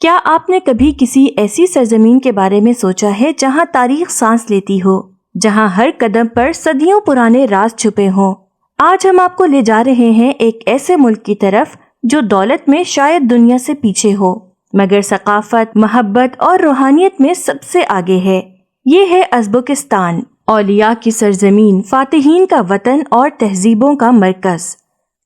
کیا آپ نے کبھی کسی ایسی سرزمین کے بارے میں سوچا ہے جہاں تاریخ سانس لیتی ہو، جہاں ہر قدم پر صدیوں پرانے راز چھپے ہوں؟ آج ہم آپ کو لے جا رہے ہیں ایک ایسے ملک کی طرف جو دولت میں شاید دنیا سے پیچھے ہو، مگر ثقافت، محبت اور روحانیت میں سب سے آگے ہے۔ یہ ہے ازبکستان، اولیاء کی سرزمین، فاتحین کا وطن اور تہذیبوں کا مرکز۔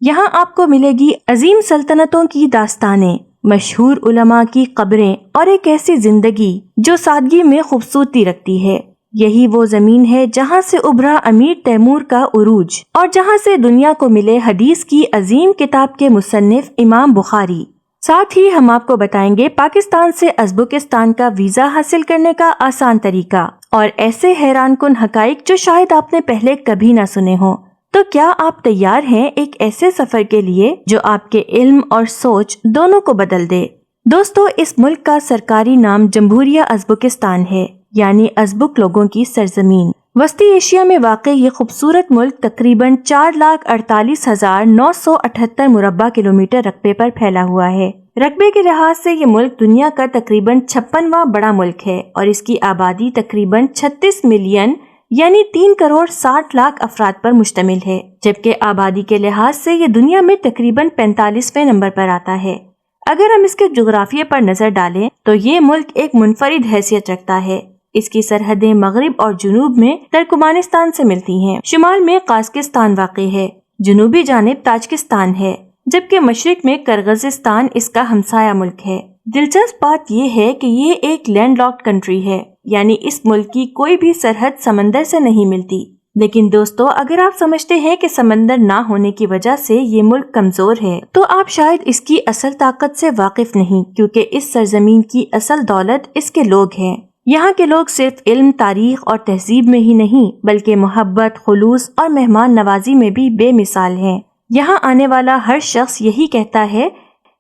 یہاں آپ کو ملے گی عظیم سلطنتوں کی داستانیں، مشہور علماء کی قبریں اور ایک ایسی زندگی جو سادگی میں خوبصورتی رکھتی ہے۔ یہی وہ زمین ہے جہاں سے ابھرا امیر تیمور کا عروج اور جہاں سے دنیا کو ملے حدیث کی عظیم کتاب کے مصنف امام بخاری۔ ساتھ ہی ہم آپ کو بتائیں گے پاکستان سے ازبکستان کا ویزا حاصل کرنے کا آسان طریقہ اور ایسے حیران کن حقائق جو شاید آپ نے پہلے کبھی نہ سنے ہوں۔ تو کیا آپ تیار ہیں ایک ایسے سفر کے لیے جو آپ کے علم اور سوچ دونوں کو بدل دے؟ دوستو، اس ملک کا سرکاری نام جمہوریہ ازبکستان ہے، یعنی ازبک لوگوں کی سرزمین۔ وسطی ایشیا میں واقع یہ خوبصورت ملک تقریباً 4,48,978 مربع کلومیٹر رقبے پر پھیلا ہوا ہے۔ رقبے کے لحاظ سے یہ ملک دنیا کا تقریباً 56واں بڑا ملک ہے اور اس کی آبادی تقریباً 36 ملین یعنی 3,60,00,000 افراد پر مشتمل ہے، جبکہ آبادی کے لحاظ سے یہ دنیا میں تقریباً 45ویں نمبر پر آتا ہے۔ اگر ہم اس کے جغرافیے پر نظر ڈالیں تو یہ ملک ایک منفرد حیثیت رکھتا ہے۔ اس کی سرحدیں مغرب اور جنوب میں ترکمانستان سے ملتی ہیں، شمال میں قازقستان واقع ہے، جنوبی جانب تاجکستان ہے، جبکہ مشرق میں کرغزستان اس کا ہمسایہ ملک ہے۔ دلچسپ بات یہ ہے کہ یہ ایک لینڈ لاکڈ کنٹری ہے، یعنی اس ملک کی کوئی بھی سرحد سمندر سے نہیں ملتی۔ لیکن دوستو، اگر آپ سمجھتے ہیں کہ سمندر نہ ہونے کی وجہ سے یہ ملک کمزور ہے تو آپ شاید اس کی اصل طاقت سے واقف نہیں، کیونکہ اس سرزمین کی اصل دولت اس کے لوگ ہیں۔ یہاں کے لوگ صرف علم، تاریخ اور تہذیب میں ہی نہیں بلکہ محبت، خلوص اور مہمان نوازی میں بھی بے مثال ہیں۔ یہاں آنے والا ہر شخص یہی کہتا ہے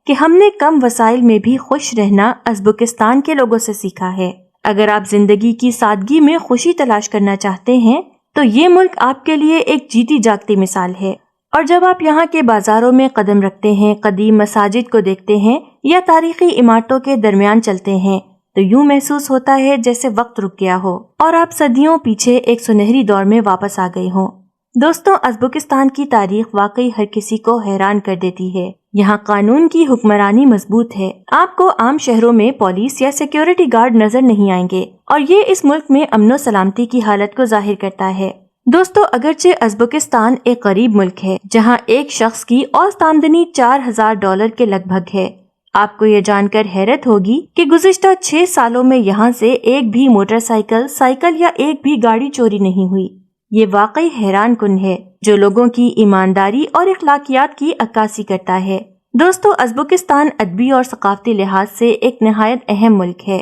کہ ہم نے کم وسائل میں بھی خوش رہنا ازبکستان کے لوگوں سے سیکھا ہے۔ اگر آپ زندگی کی سادگی میں خوشی تلاش کرنا چاہتے ہیں تو یہ ملک آپ کے لیے ایک جیتی جاگتی مثال ہے۔ اور جب آپ یہاں کے بازاروں میں قدم رکھتے ہیں، قدیم مساجد کو دیکھتے ہیں یا تاریخی عمارتوں کے درمیان چلتے ہیں تو یوں محسوس ہوتا ہے جیسے وقت رک گیا ہو اور آپ صدیوں پیچھے ایک سنہری دور میں واپس آ گئے ہوں۔ دوستوں، ازبکستان کی تاریخ واقعی ہر کسی کو حیران کر دیتی ہے۔ یہاں قانون کی حکمرانی مضبوط ہے۔ آپ کو عام شہروں میں پولیس یا سیکیورٹی گارڈ نظر نہیں آئیں گے اور یہ اس ملک میں امن و سلامتی کی حالت کو ظاہر کرتا ہے۔ دوستو، اگرچہ ازبکستان ایک غریب ملک ہے جہاں ایک شخص کی اوسط آمدنی $4,000 کے لگ بھگ ہے، آپ کو یہ جان کر حیرت ہوگی کہ گزشتہ 6 سالوں میں یہاں سے ایک بھی موٹر سائیکل یا ایک بھی گاڑی چوری نہیں ہوئی۔ یہ واقعی حیران کن ہے، جو لوگوں کی ایمانداری اور اخلاقیات کی عکاسی کرتا ہے۔ دوستو، ازبکستان ادبی اور ثقافتی لحاظ سے ایک نہایت اہم ملک ہے۔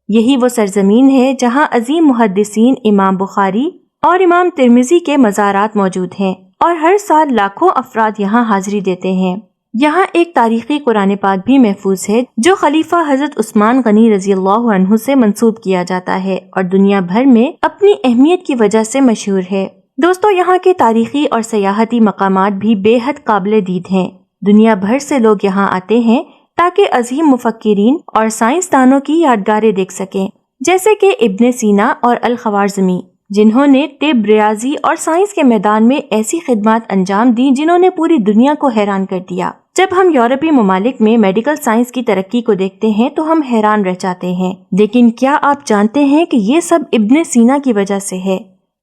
یہی وہ سرزمین ہے جہاں عظیم محدثین امام بخاری اور امام ترمذی کے مزارات موجود ہیں اور ہر سال لاکھوں افراد یہاں حاضری دیتے ہیں۔ یہاں ایک تاریخی قرآن پاک بھی محفوظ ہے جو خلیفہ حضرت عثمان غنی رضی اللہ عنہ سے منسوب کیا جاتا ہے اور دنیا بھر میں اپنی اہمیت کی وجہ سے مشہور ہے۔ دوستو، یہاں کے تاریخی اور سیاحتی مقامات بھی بے حد قابل دید ہیں۔ دنیا بھر سے لوگ یہاں آتے ہیں تاکہ عظیم مفکرین اور سائنسدانوں کی یادگاریں دیکھ سکیں، جیسے کہ ابن سینا اور الخوارزمی، جنہوں نے طب، ریاضی اور سائنس کے میدان میں ایسی خدمات انجام دیں جنہوں نے پوری دنیا کو حیران کر دیا۔ جب ہم یورپی ممالک میں میڈیکل سائنس کی ترقی کو دیکھتے ہیں تو ہم حیران رہ جاتے ہیں، لیکن کیا آپ جانتے ہیں کہ یہ سب ابن سینا کی وجہ سے ہے؟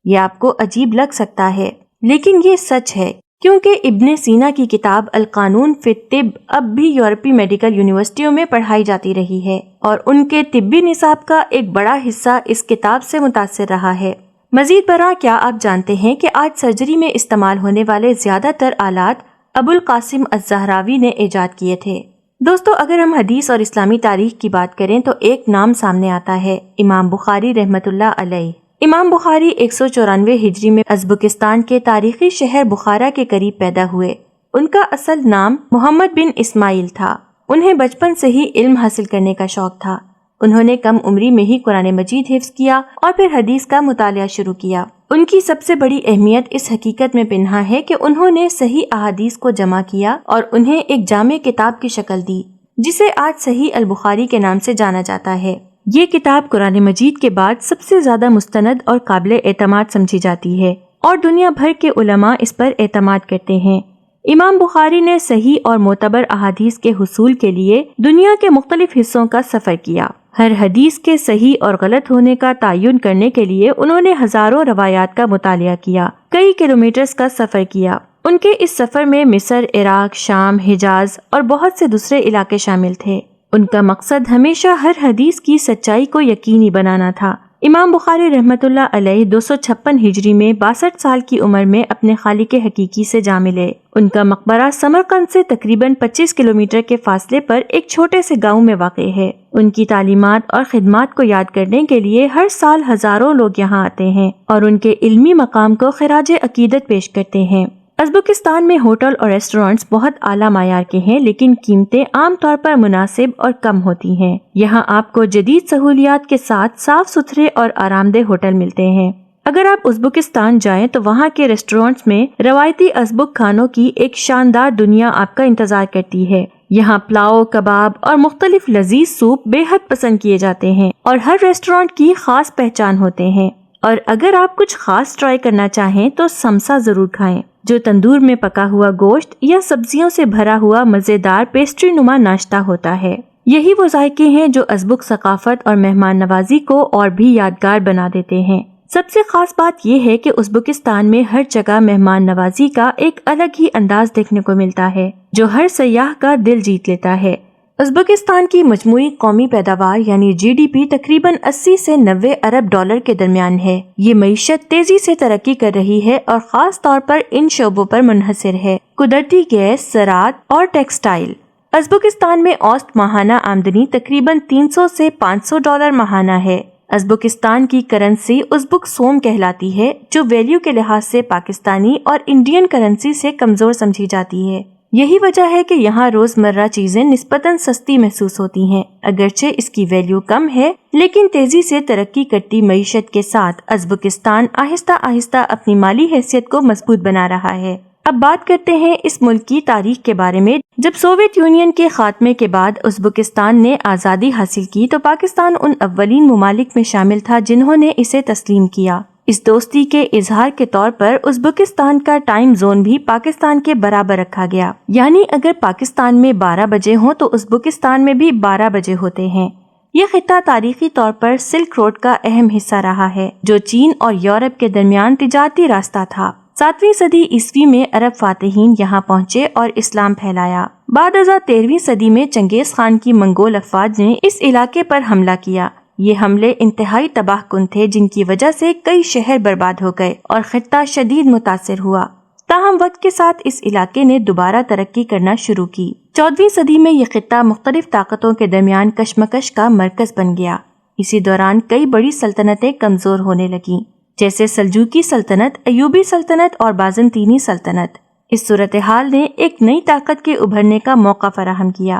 یہ آپ کو عجیب لگ سکتا ہے، لیکن یہ سچ ہے، کیونکہ ابن سینا کی کتاب القانون فی الطب اب بھی یورپی میڈیکل یونیورسٹیوں میں پڑھائی جاتی رہی ہے اور ان کے طبی نصاب کا ایک بڑا حصہ اس کتاب سے متاثر رہا ہے۔ مزید برآں، کیا آپ جانتے ہیں کہ آج سرجری میں استعمال ہونے والے زیادہ تر آلات ابو القاسم الزہراوی نے ایجاد کیے تھے؟ دوستو، اگر ہم حدیث اور اسلامی تاریخ کی بات کریں تو ایک نام سامنے آتا ہے، امام بخاری رحمۃ اللہ علیہ۔ امام بخاری 194 ہجری میں ازبکستان کے تاریخی شہر بخارا کے قریب پیدا ہوئے۔ ان کا اصل نام محمد بن اسماعیل تھا۔ انہیں بچپن سے ہی علم حاصل کرنے کا شوق تھا۔ انہوں نے کم عمری میں ہی قرآن مجید حفظ کیا اور پھر حدیث کا مطالعہ شروع کیا۔ ان کی سب سے بڑی اہمیت اس حقیقت میں پنہاں ہے کہ انہوں نے صحیح احادیث کو جمع کیا اور انہیں ایک جامع کتاب کی شکل دی، جسے آج صحیح البخاری کے نام سے جانا جاتا ہے۔ یہ کتاب قرآن مجید کے بعد سب سے زیادہ مستند اور قابل اعتماد سمجھی جاتی ہے اور دنیا بھر کے علماء اس پر اعتماد کرتے ہیں۔ امام بخاری نے صحیح اور معتبر احادیث کے حصول کے لیے دنیا کے مختلف حصوں کا سفر کیا۔ ہر حدیث کے صحیح اور غلط ہونے کا تعین کرنے کے لیے انہوں نے ہزاروں روایات کا مطالعہ کیا، کئی کلومیٹرز کا سفر کیا۔ ان کے اس سفر میں مصر، عراق، شام، حجاز اور بہت سے دوسرے علاقے شامل تھے۔ ان کا مقصد ہمیشہ ہر حدیث کی سچائی کو یقینی بنانا تھا۔ امام بخاری رحمۃ اللہ علیہ 256 ہجری میں 62 سال کی عمر میں اپنے خالق حقیقی سے جا ملے۔ ان کا مقبرہ سمرقند سے تقریباً 25 کلومیٹر کے فاصلے پر ایک چھوٹے سے گاؤں میں واقع ہے۔ ان کی تعلیمات اور خدمات کو یاد کرنے کے لیے ہر سال ہزاروں لوگ یہاں آتے ہیں اور ان کے علمی مقام کو خراج عقیدت پیش کرتے ہیں۔ ازبکستان میں ہوٹل اور ریسٹورانٹس بہت اعلیٰ معیار کے ہیں، لیکن قیمتیں عام طور پر مناسب اور کم ہوتی ہیں۔ یہاں آپ کو جدید سہولیات کے ساتھ صاف ستھرے اور آرام دہ ہوٹل ملتے ہیں۔ اگر آپ ازبکستان جائیں تو وہاں کے ریسٹورانٹس میں روایتی ازبک کھانوں کی ایک شاندار دنیا آپ کا انتظار کرتی ہے۔ یہاں پلاؤ، کباب اور مختلف لذیذ سوپ بے حد پسند کیے جاتے ہیں اور ہر ریسٹورانٹ کی خاص پہچان ہوتے ہیں۔ اور اگر آپ کچھ خاص ٹرائی کرنا چاہیں تو سمسا ضرور کھائیں، جو تندور میں پکا ہوا گوشت یا سبزیوں سے بھرا ہوا مزیدار پیسٹری نما ناشتہ ہوتا ہے۔ یہی وہ ذائقے ہیں جو ازبک ثقافت اور مہمان نوازی کو اور بھی یادگار بنا دیتے ہیں۔ سب سے خاص بات یہ ہے کہ ازبکستان میں ہر جگہ مہمان نوازی کا ایک الگ ہی انداز دیکھنے کو ملتا ہے جو ہر سیاح کا دل جیت لیتا ہے۔ ازبکستان کی مجموعی قومی پیداوار یعنی GDP تقریباً 80 سے 90 ارب ڈالر کے درمیان ہے۔ یہ معیشت تیزی سے ترقی کر رہی ہے اور خاص طور پر ان شعبوں پر منحصر ہے: قدرتی گیس، زراعت اور ٹیکسٹائل۔ ازبکستان میں اوسط ماہانہ آمدنی تقریباً 300 سے 500 ڈالر ماہانہ ہے۔ ازبکستان کی کرنسی ازبک سوم کہلاتی ہے، جو ویلیو کے لحاظ سے پاکستانی اور انڈین کرنسی سے کمزور سمجھی جاتی ہے۔ یہی وجہ ہے کہ یہاں روزمرہ چیزیں نسبتاً سستی محسوس ہوتی ہیں، اگرچہ اس کی ویلیو کم ہے، لیکن تیزی سے ترقی کرتی معیشت کے ساتھ ازبکستان آہستہ آہستہ اپنی مالی حیثیت کو مضبوط بنا رہا ہے۔ اب بات کرتے ہیں اس ملک کی تاریخ کے بارے میں۔ جب سوویت یونین کے خاتمے کے بعد ازبکستان نے آزادی حاصل کی تو پاکستان ان اولین ممالک میں شامل تھا جنہوں نے اسے تسلیم کیا۔ اس دوستی کے اظہار کے طور پر ازبکستان کا ٹائم زون بھی پاکستان کے برابر رکھا گیا، یعنی اگر پاکستان میں 12 بجے ہوں تو ازبکستان میں بھی 12 بجے ہوتے ہیں۔ یہ خطہ تاریخی طور پر سلک روڈ کا اہم حصہ رہا ہے، جو چین اور یورپ کے درمیان تجارتی راستہ تھا۔ 7ویں صدی عیسوی میں عرب فاتحین یہاں پہنچے اور اسلام پھیلایا۔ بعد ازاں 13ویں صدی میں چنگیز خان کی منگول افواج نے اس علاقے پر حملہ کیا۔ یہ حملے انتہائی تباہ کن تھے، جن کی وجہ سے کئی شہر برباد ہو گئے اور خطہ شدید متاثر ہوا۔ تاہم وقت کے ساتھ اس علاقے نے دوبارہ ترقی کرنا شروع کی۔ 14ویں صدی میں یہ خطہ مختلف طاقتوں کے درمیان کشمکش کا مرکز بن گیا۔ اسی دوران کئی بڑی سلطنتیں کمزور ہونے لگیں، جیسے سلجوقی سلطنت، ایوبی سلطنت اور بازنطینی سلطنت۔ اس صورتحال نے ایک نئی طاقت کے ابھرنے کا موقع فراہم کیا۔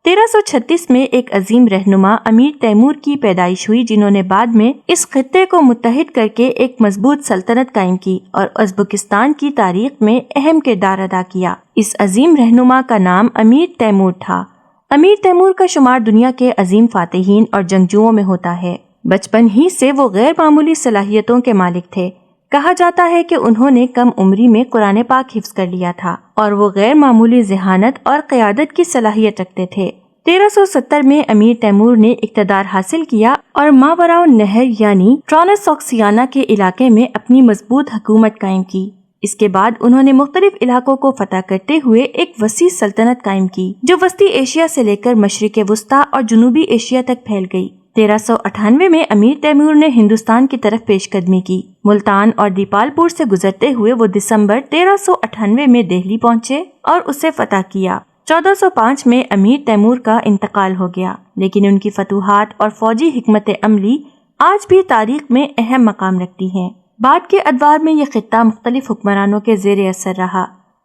1336 میں ایک عظیم رہنما امیر تیمور کی پیدائش ہوئی، جنہوں نے بعد میں اس خطے کو متحد کر کے ایک مضبوط سلطنت قائم کی اور ازبکستان کی تاریخ میں اہم کردار ادا کیا۔ اس عظیم رہنما کا نام امیر تیمور تھا۔ امیر تیمور کا شمار دنیا کے عظیم فاتحین اور جنگجوؤں میں ہوتا ہے۔ بچپن ہی سے وہ غیر معمولی صلاحیتوں کے مالک تھے۔ کہا جاتا ہے کہ انہوں نے کم عمری میں قرآن پاک حفظ کر لیا تھا اور وہ غیر معمولی ذہانت اور قیادت کی صلاحیت رکھتے تھے۔ 1370 میں امیر تیمور نے اقتدار حاصل کیا اور ماوراء النہر یعنی ٹرانساکسیانا کے علاقے میں اپنی مضبوط حکومت قائم کی۔ اس کے بعد انہوں نے مختلف علاقوں کو فتح کرتے ہوئے ایک وسیع سلطنت قائم کی، جو وسطی ایشیا سے لے کر مشرق وسطیٰ اور جنوبی ایشیا تک پھیل گئی۔ 1398 میں امیر تیمور نے ہندوستان کی طرف پیش قدمی کی۔ ملتان اور دیپال پور سے گزرتے ہوئے وہ دسمبر 1398 میں دہلی پہنچے اور اسے فتح کیا۔ 1405 میں امیر تیمور کا انتقال ہو گیا، لیکن ان کی فتوحات اور فوجی حکمت عملی آج بھی تاریخ میں اہم مقام رکھتی ہیں۔ بعد کے ادوار میں یہ خطہ مختلف حکمرانوں کے زیر اثر رہا۔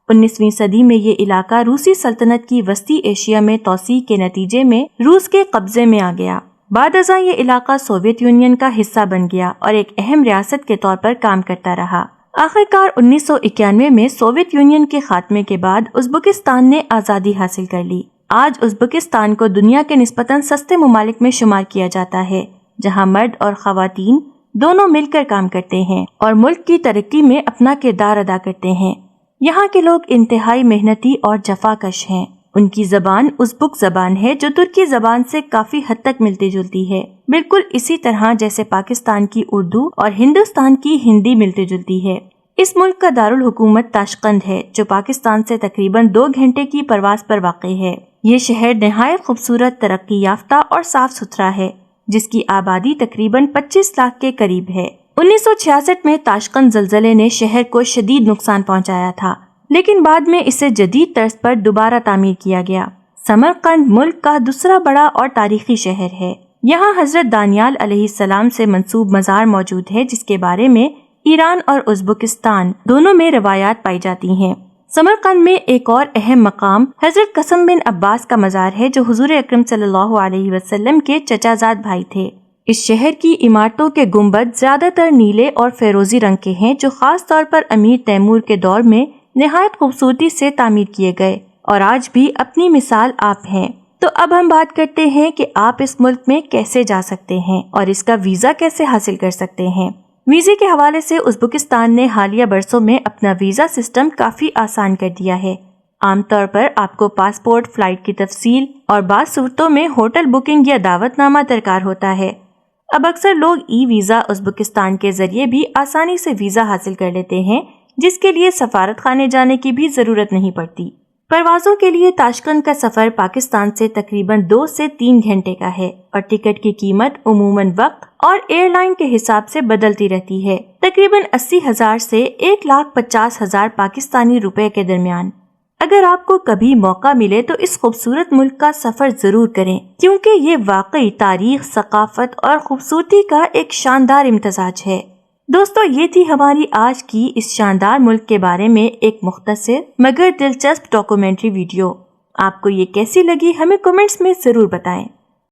19ویں صدی میں یہ علاقہ روسی سلطنت کی وسطی ایشیا میں توسیع کے نتیجے میں روس کے قبضے میں آ گیا۔ بعد ازاں یہ علاقہ سوویت یونین کا حصہ بن گیا اور ایک اہم ریاست کے طور پر کام کرتا رہا۔ آخرکار 1991 میں سوویت یونین کے خاتمے کے بعد ازبکستان نے آزادی حاصل کر لی۔ آج ازبکستان کو دنیا کے نسبتاً سستے ممالک میں شمار کیا جاتا ہے، جہاں مرد اور خواتین دونوں مل کر کام کرتے ہیں اور ملک کی ترقی میں اپنا کردار ادا کرتے ہیں۔ یہاں کے لوگ انتہائی محنتی اور جفاکش ہیں۔ ان کی زبان ازبک زبان ہے جو ترکی زبان سے کافی حد تک ملتی جلتی ہے، بالکل اسی طرح جیسے پاکستان کی اردو اور ہندوستان کی ہندی ملتی جلتی ہے۔ اس ملک کا دارالحکومت تاشقند ہے جو پاکستان سے تقریباً 2 گھنٹے کی پرواز پر واقع ہے۔ یہ شہر نہایت خوبصورت، ترقی یافتہ اور صاف ستھرا ہے، جس کی آبادی تقریباً 25 لاکھ کے قریب ہے۔ 1966 میں تاشقند زلزلے نے شہر کو شدید نقصان پہنچایا تھا، لیکن بعد میں اسے جدید طرز پر دوبارہ تعمیر کیا گیا۔ سمرقند ملک کا دوسرا بڑا اور تاریخی شہر ہے۔ یہاں حضرت دانیال علیہ السلام سے منسوب مزار موجود ہے، جس کے بارے میں ایران اور ازبکستان دونوں میں روایات پائی جاتی ہیں۔ سمرقند میں ایک اور اہم مقام حضرت قاسم بن عباس کا مزار ہے، جو حضور اکرم صلی اللہ علیہ وسلم کے چچا زاد بھائی تھے۔ اس شہر کی عمارتوں کے گنبد زیادہ تر نیلے اور فیروزی رنگ کے ہیں، جو خاص طور پر امیر تیمور کے دور میں نہایت خوبصورتی سے تعمیر کیے گئے اور آج بھی اپنی مثال آپ ہیں۔ تو اب ہم بات کرتے ہیں کہ آپ اس ملک میں کیسے جا سکتے ہیں اور اس کا ویزا کیسے حاصل کر سکتے ہیں۔ ویزے کے حوالے سے ازبکستان نے حالیہ برسوں میں اپنا ویزا سسٹم کافی آسان کر دیا ہے۔ عام طور پر آپ کو پاسپورٹ، فلائٹ کی تفصیل اور بعض صورتوں میں ہوٹل بکنگ یا دعوت نامہ درکار ہوتا ہے۔ اب اکثر لوگ ای ویزا ازبکستان کے ذریعے بھی آسانی سے ویزا حاصل کر لیتے ہیں، جس کے لیے سفارت خانے جانے کی بھی ضرورت نہیں پڑتی۔ پروازوں کے لیے تاشقند کا سفر پاکستان سے تقریباً 2 سے 3 گھنٹے کا ہے اور ٹکٹ کی قیمت عموماً وقت اور ایئر لائن کے حساب سے بدلتی رہتی ہے، تقریباً 80,000 سے 1,50,000 پاکستانی روپے کے درمیان۔ اگر آپ کو کبھی موقع ملے تو اس خوبصورت ملک کا سفر ضرور کریں، کیونکہ یہ واقعی تاریخ، ثقافت اور خوبصورتی کا ایک شاندار امتزاج ہے۔ دوستو، یہ تھی ہماری آج کی اس شاندار ملک کے بارے میں ایک مختصر مگر دلچسپ ڈاکومنٹری ویڈیو۔ آپ کو یہ کیسی لگی ہمیں کمنٹس میں ضرور بتائیں۔